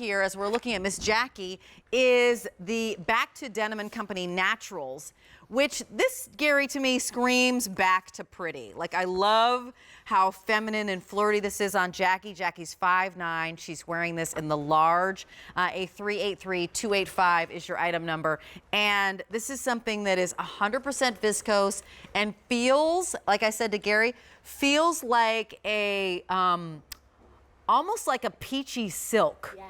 Here, as we're looking at Miss Jackie, is the Back to Denim Company Naturals, which this, Gary, to me screams back to pretty. Like, I love how feminine and flirty this is on Jackie. Jackie's 5'9". She's wearing this in the large. A383285 is your item number. And this is something that is 100% viscose and feels, like I said to Gary, feels like a, almost like a peachy silk. Yes.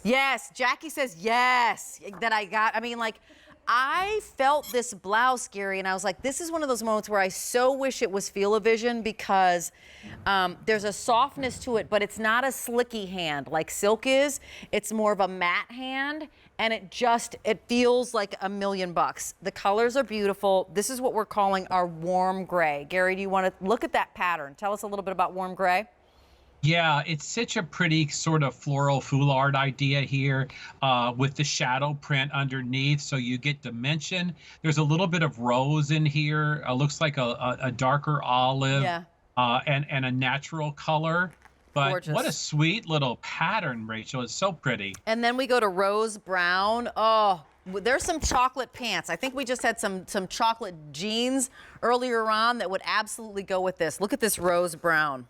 Yes, Jackie says yes, that I got. I mean, like, I felt this blouse, Gary, and I was like, this is one of those moments where I so wish it was Feel-O-Vision, because there's a softness to it, but it's not a slicky hand like silk is. It's more of a matte hand, and it feels like $1,000,000. The colors are beautiful. This is what we're calling our warm gray. Gary, do you want to look at that pattern? Tell us a little bit about warm gray. Yeah, it's such a pretty sort of floral foulard idea here with the shadow print underneath, so you get dimension. There's a little bit of rose in here. Looks like a darker olive, Yeah. And a natural color. But Gorgeous. What a sweet little pattern, Rachel. It's so pretty. And then we go to rose brown. Oh, there's some chocolate pants. I think we just had some chocolate jeans earlier on that would absolutely go with this. Look at this rose brown.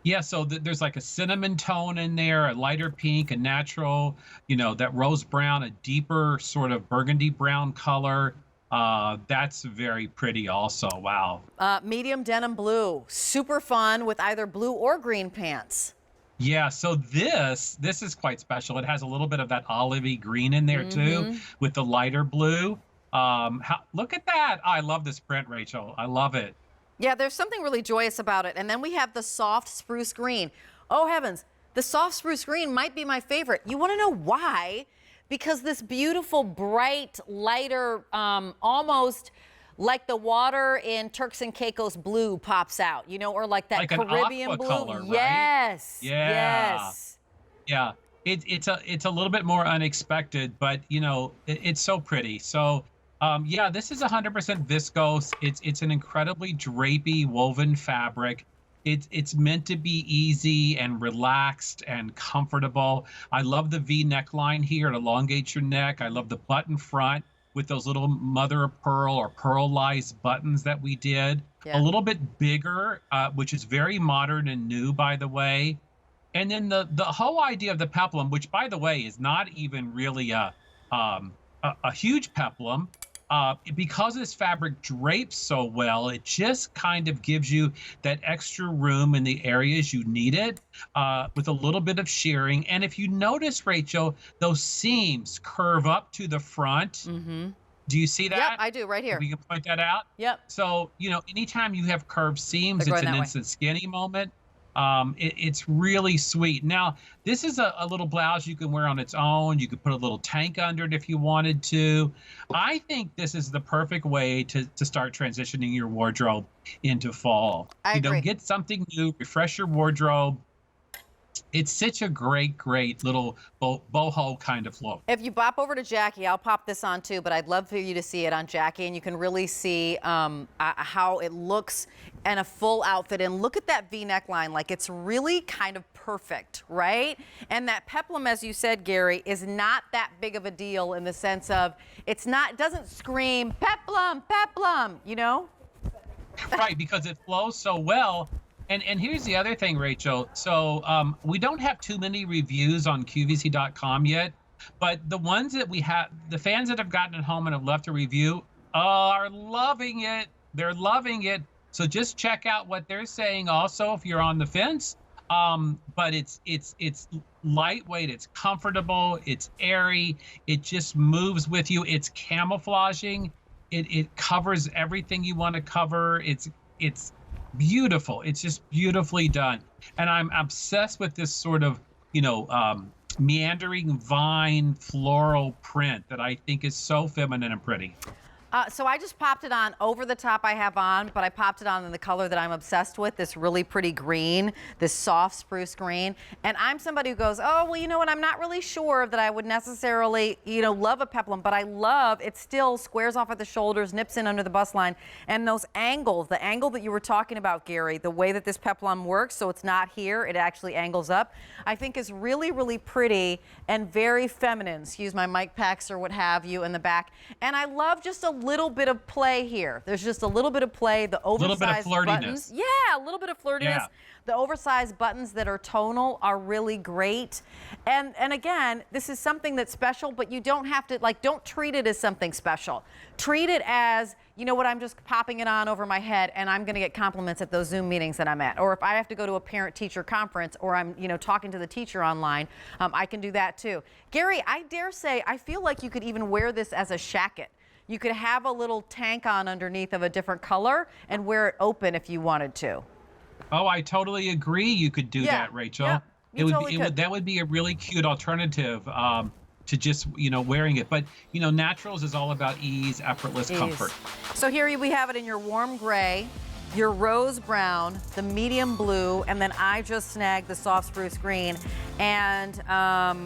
Yeah, so there's like a cinnamon tone in there, a lighter pink, a natural, that rose brown, a deeper sort of burgundy brown color. That's very pretty also. Wow. Medium denim blue. Super fun with either blue or green pants. Yeah, so this is quite special. It has a little bit of that olivey green in there too, with the lighter blue. Look at that. I love this print, Rachel. I love it. Yeah, there's something really joyous about it. And then we have the soft spruce green. Oh, heavens. The soft spruce green might be my favorite. You want to know why? Because this beautiful, bright, lighter, almost like the water in Turks and Caicos blue pops out, or like that like Caribbean an aqua blue. color, right? Yes. Yeah. Yes. Yeah. It's a little bit more unexpected, but it's so pretty. So yeah, this is 100% viscose. It's an incredibly drapey woven fabric. It's meant to be easy and relaxed and comfortable. I love the V neckline here. It elongates your neck. I love the button front with those little mother of pearl or pearlized buttons that we did. Yeah. A little bit bigger, which is very modern and new, by the way. And then the whole idea of the peplum, which, by the way, is not even really a huge peplum. Because this fabric drapes so well, it just kind of gives you that extra room in the areas you need it, with a little bit of shearing. And if you notice, Rachel, those seams curve up to the front. Mm-hmm. Do you see that? Yep, I do, right here. We can point that out. Yep. So, anytime you have curved seams, it's an instant skinny moment. It's really sweet. Now, this is a little blouse you can wear on its own. You could put a little tank under it if you wanted to. I think this is the perfect way to start transitioning your wardrobe into fall. I agree. Get something new, refresh your wardrobe. It's such a great little boho kind of look. If you bop over to Jackie, I'll pop this on too, but I'd love for you to see it on Jackie, and you can really see how it looks in a full outfit. And look at that V neckline, like it's really kind of perfect, right? And that peplum, as you said, Gary, is not that big of a deal in the sense of it doesn't scream peplum, peplum, Right, because it flows so well. And here's the other thing, Rachel. So we don't have too many reviews on QVC.com yet, but the ones that we have, the fans that have gotten it home and have left a review are loving it. They're loving it. So just check out what they're saying also if you're on the fence. But it's lightweight, it's comfortable, it's airy, it just moves with you. It's camouflaging. It covers everything you want to cover. It's beautiful. It's just beautifully done. And I'm obsessed with this sort of, meandering vine floral print that I think is so feminine and pretty. So I just popped it on over the top I have on, but I popped it on in the color that I'm obsessed with, this really pretty green, this soft spruce green. And I'm somebody who goes, oh, well, you know what, I'm not really sure that I would necessarily, love a peplum, but I love it still squares off at the shoulders, nips in under the bust line. And those angles, the angle that you were talking about, Gary, the way that this peplum works, so it's not here, it actually angles up, I think is really, really pretty and very feminine. Excuse my mic packs or what have you in the back. And I love just a little bit of play here. There's just a little bit of play, the oversized little bit of flirtiness. buttons. Yeah, a little bit of flirtiness. Yeah. The oversized buttons that are tonal are really great. And again, this is something that's special, but you don't have to, don't treat it as something special. Treat it as, you know what, I'm just popping it on over my head and I'm gonna get compliments at those Zoom meetings that I'm at. Or if I have to go to a parent-teacher conference or I'm, talking to the teacher online, I can do that too. Gary, I dare say, I feel like you could even wear this as a shacket. You could have a little tank on underneath of a different color and wear it open if you wanted to. Oh, I totally agree. You could do that, Rachel. Yeah, you It would that would be a really cute alternative to just wearing it. But naturals is all about ease, effortless comfort. So here we have it in your warm gray, your rose brown, the medium blue, and then I just snagged the soft spruce green. And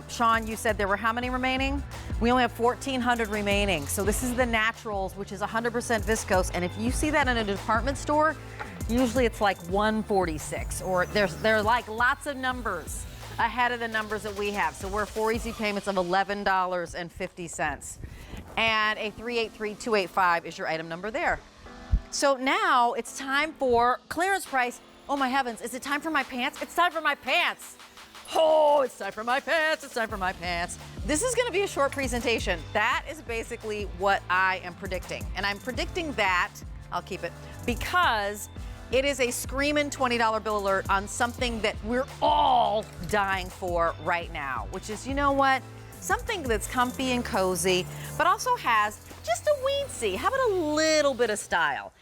Sean, you said there were how many remaining? We only have 1,400 remaining. So this is the naturals, which is 100% viscose. And if you see that in a department store, usually it's like 146, or there are like lots of numbers ahead of the numbers that we have. So we're 4 easy payments of $11.50. And a 383285 is your item number there. So now it's time for clearance price. Oh my heavens, is it time for my pants? It's time for my pants. Oh, it's time for my pants, it's time for my pants. This is gonna be a short presentation. That is basically what I am predicting. And I'm predicting that, I'll keep it, because it is a screaming $20 bill alert on something that we're all dying for right now, which is, you know what? Something that's comfy and cozy, but also has just a weensy, how about a little bit of style?